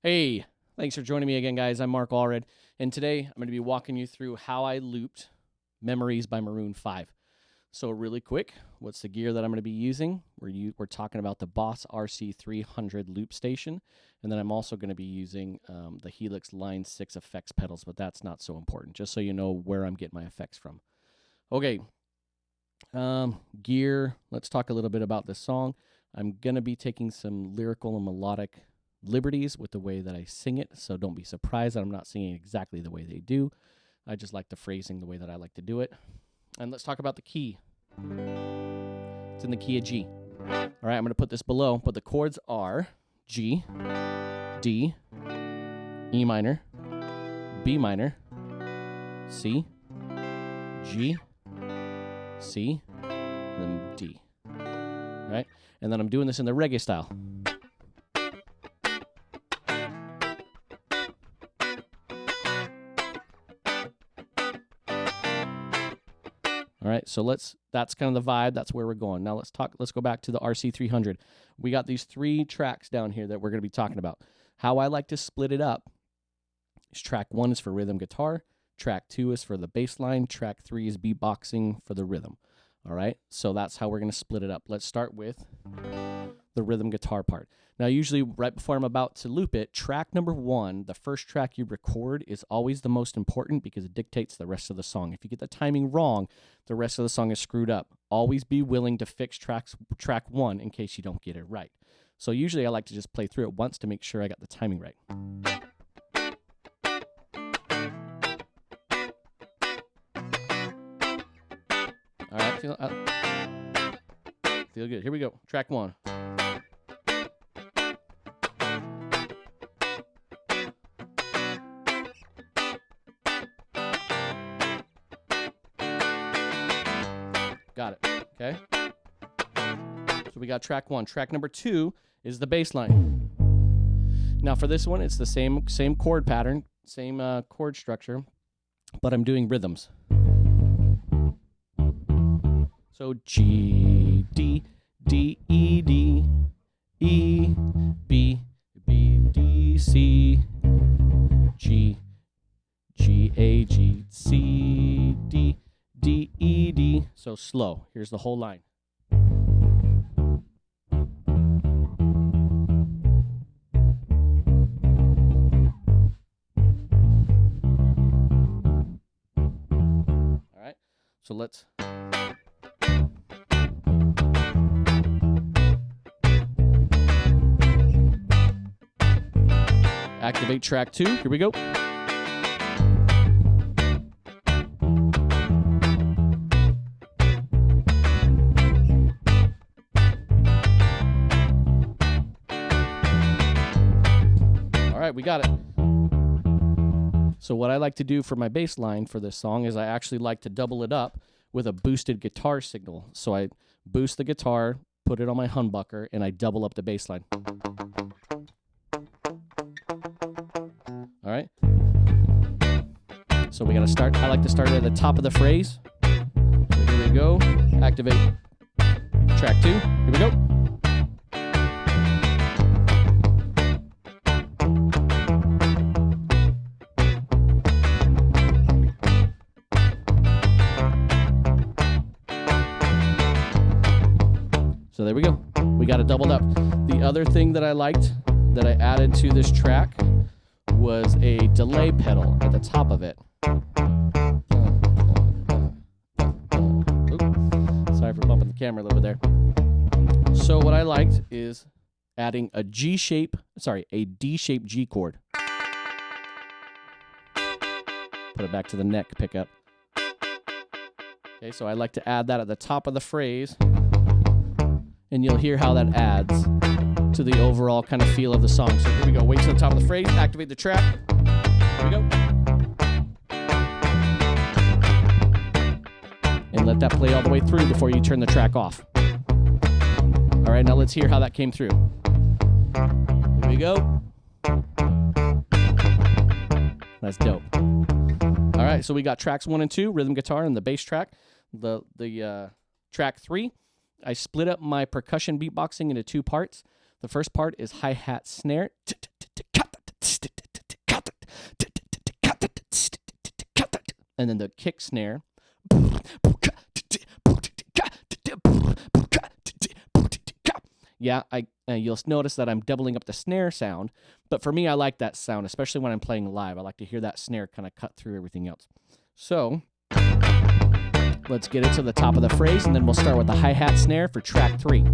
Hey, thanks for joining me again, guys. I'm Mark Allred, and today I'm going to be walking you through how I looped Memories by Maroon 5. So really quick, what's the gear that I'm going to be using? We're talking about the Boss RC-300 loop station, and then I'm also going to be using the Helix Line 6 effects pedals, but that's not so important, just so you know where I'm getting my effects from. Okay, gear, let's talk a little bit about this song. I'm going to be taking some lyrical and melodic liberties with the way that I sing it, so don't be surprised that I'm not singing exactly the way they do. I just like the phrasing the way that I like to do it. And let's talk about the key. It's in the key of G. All right, I'm going to put this below, but the chords are G, D, E minor, B minor, C, G, C, and then D. All right, and then I'm doing this in the reggae style. All right, so that's kind of the vibe. That's where we're going. Now let's go back to the RC-300. We got these 3 tracks down here that we're going to be talking about. How I like to split it up is track 1 is for rhythm guitar, track 2 is for the bass line, track 3 is beatboxing for the rhythm. All right, so that's how we're going to split it up. Let's start with the rhythm guitar part. Now, usually right before I'm about to loop it, track number 1, the first track you record, is always the most important because it dictates the rest of the song. If you get the timing wrong, the rest of the song is screwed up. Always be willing to fix track 1 in case you don't get it right. So usually I like to just play through it once to make sure I got the timing right. All right, feel good. Here we go. Track 1. Got it. Okay. So we got track 1. Track number 2 is the bass line. Now for this one, it's the same chord pattern, same chord structure, but I'm doing rhythms. So G, D, D, E, D, E, B, B, D, C, G, G, A, G, C, D, D, E, D. So slow. Here's the whole line. All right. So let's... activate track 2. Here we go. All right, we got it. So what I like to do for my bass line for this song is I actually like to double it up with a boosted guitar signal. So I boost the guitar, put it on my humbucker, and I double up the bass line. All right. So we got to start. I like to start at the top of the phrase. So here we go. Activate track 2. Here we go. So there we go. We got it doubled up. The other thing that I liked that I added to this track was a delay pedal at the top of it. Oops. Sorry for bumping the camera a little bit there. So what I liked is adding a D-shaped G chord. Put it back to the neck pickup. Okay, so I like to add that at the top of the phrase, and you'll hear how that adds to the overall kind of feel of the song. So here we go. Wait till the top of the phrase. Activate the track. Here we go. And let that play all the way through before you turn the track off. All right, now let's hear how that came through. Here we go. That's dope. All right, so we got tracks 1 and 2, rhythm guitar and the bass track. The track 3, I split up my percussion beatboxing into 2 parts. The first part is hi-hat snare. and then the kick snare. Yeah, you'll notice that I'm doubling up the snare sound, but for me, I like that sound, especially when I'm playing live. I like to hear that snare kind of cut through everything else. So let's get it to the top of the phrase, and then we'll start with the hi-hat snare for track 3.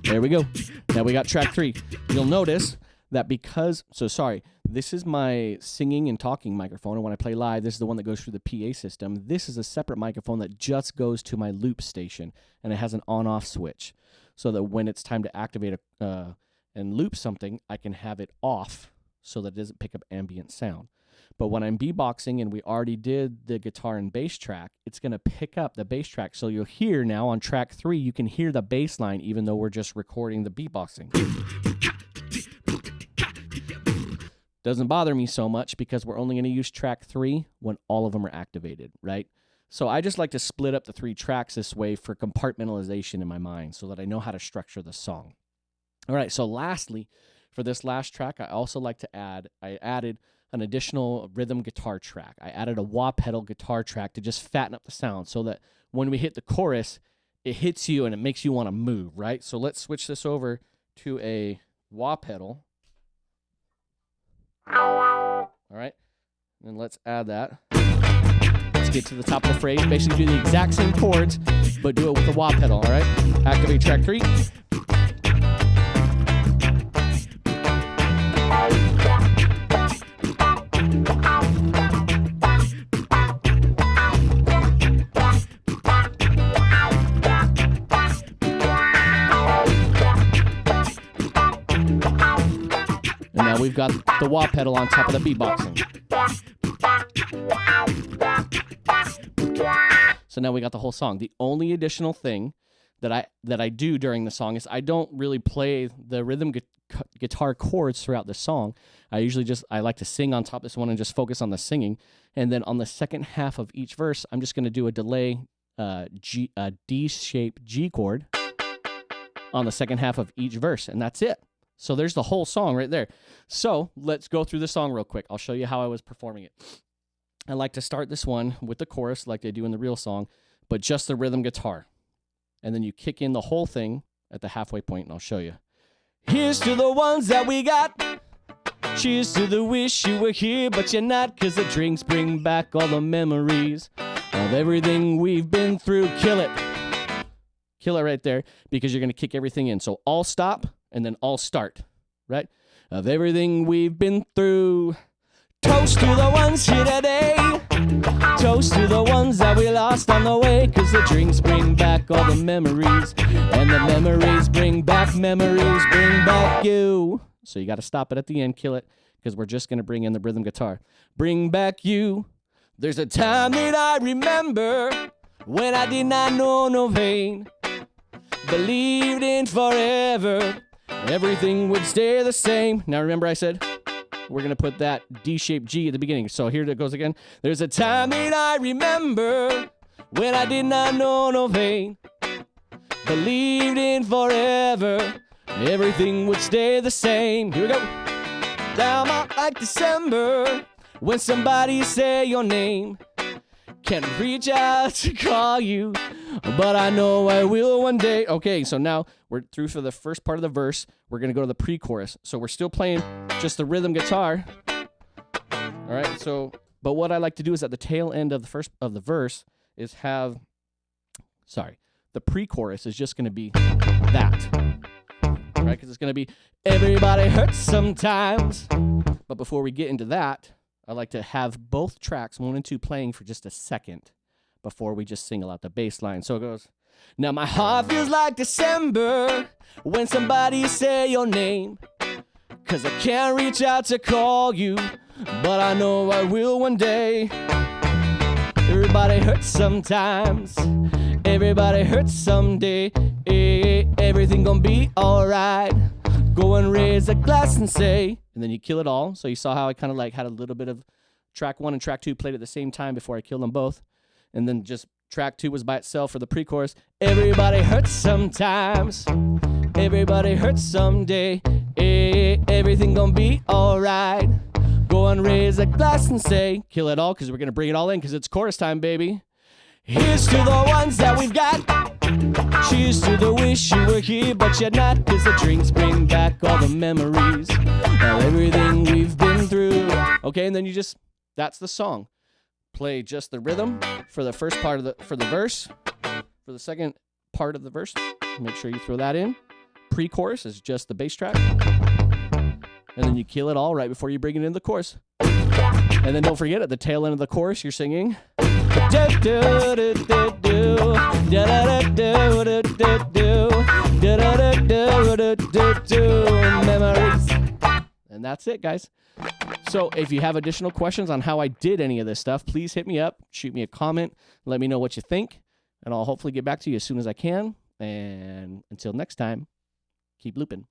There we go. Now we got track 3. You'll notice that this is my singing and talking microphone, and when I play live, this is the one that goes through the PA system. This is a separate microphone that just goes to my loop station, and it has an on-off switch, so that when it's time to activate and loop something, I can have it off so that it doesn't pick up ambient sound. But when I'm beatboxing and we already did the guitar and bass track, it's going to pick up the bass track. So you'll hear now on track 3, you can hear the bass line even though we're just recording the beatboxing. Doesn't bother me so much because we're only going to use track 3 when all of them are activated, right? So I just like to split up the 3 tracks this way for compartmentalization in my mind so that I know how to structure the song. All right, so lastly, for this last track, I also like to I added an additional rhythm guitar track. I added a wah pedal guitar track to just fatten up the sound so that when we hit the chorus, it hits you and it makes you want to move, right? So let's switch this over to a wah pedal. All right, and let's add that. Let's get to the top of the phrase. Basically do the exact same chords, but do it with the wah pedal, all right? Activate track 3. We've got the wah pedal on top of the beatboxing. So now we got the whole song. The only additional thing that I do during the song is I don't really play the rhythm guitar chords throughout the song. I like to sing on top of this one and just focus on the singing. And then on the second half of each verse, I'm just going to do a delay D-shaped G chord on the second half of each verse, and that's it. So there's the whole song right there. So let's go through the song real quick. I'll show you how I was performing it. I like to start this one with the chorus like they do in the real song, but just the rhythm guitar. And then you kick in the whole thing at the halfway point, and I'll show you. Here's to the ones that we got. Cheers to the wish you were here, but you're not, 'cause the drinks bring back all the memories of everything we've been through. Kill it. Kill it right there, because you're going to kick everything in. So all stop. And then all start, right? Of everything we've been through. Toast to the ones here today. Toast to the ones that we lost on the way. 'Cause the drinks bring back all the memories. And the memories bring back you. So you got to stop it at the end, kill it, because we're just going to bring in the rhythm guitar. Bring back you. There's a time that I remember when I did not know no pain. Believed in forever. Everything would stay the same. Now remember I said we're going to put that D-shaped G at the beginning. So here it goes again. There's a time that I remember when I did not know no pain. Believed in forever. Everything would stay the same. Here we go. Down like December when somebody say your name. Can't reach out to call you, but I know I will one day. Okay, so now we're through for the first part of the verse. We're going to go to the pre-chorus. So we're still playing just the rhythm guitar. All right, but what I like to do is at the tail end of the verse is the pre-chorus is just going to be that. Right? Because it's going to be, everybody hurts sometimes. But before we get into that, I like to have both tracks, 1 and 2, playing for just a second before we just single out the bass line. So it goes, now my heart feels like December when somebody say your name. 'Cause I can't reach out to call you, but I know I will one day. Everybody hurts sometimes. Everybody hurts someday. Everything gonna be alright. Go and raise a glass and say, and then you kill it all. So you saw how I kind of like had a little bit of track 1 and track 2 played at the same time before I killed them both. And then just track 2 was by itself for the pre-chorus. Everybody hurts sometimes. Everybody hurts someday. Everything gonna be alright. Go and raise a glass and say, kill it all, because we're gonna bring it all in, because it's chorus time, baby. Here's to the ones that we've got. Cheers to the wish you were here, but you're not, because the drinks bring back all the memories of everything we've been through. Okay, and then you just, that's the song. Play just the rhythm for the first part of the verse. For the second part of the verse, make sure you throw that in. Pre-chorus is just the bass track. And then you kill it all right before you bring it into the chorus. And then don't forget, at the tail end of the chorus, you're singing memories. And that's it, guys. So if you have additional questions on how I did any of this stuff, please hit me up, shoot me a comment, let me know what you think, and I'll hopefully get back to you as soon as I can. And until next time, keep looping.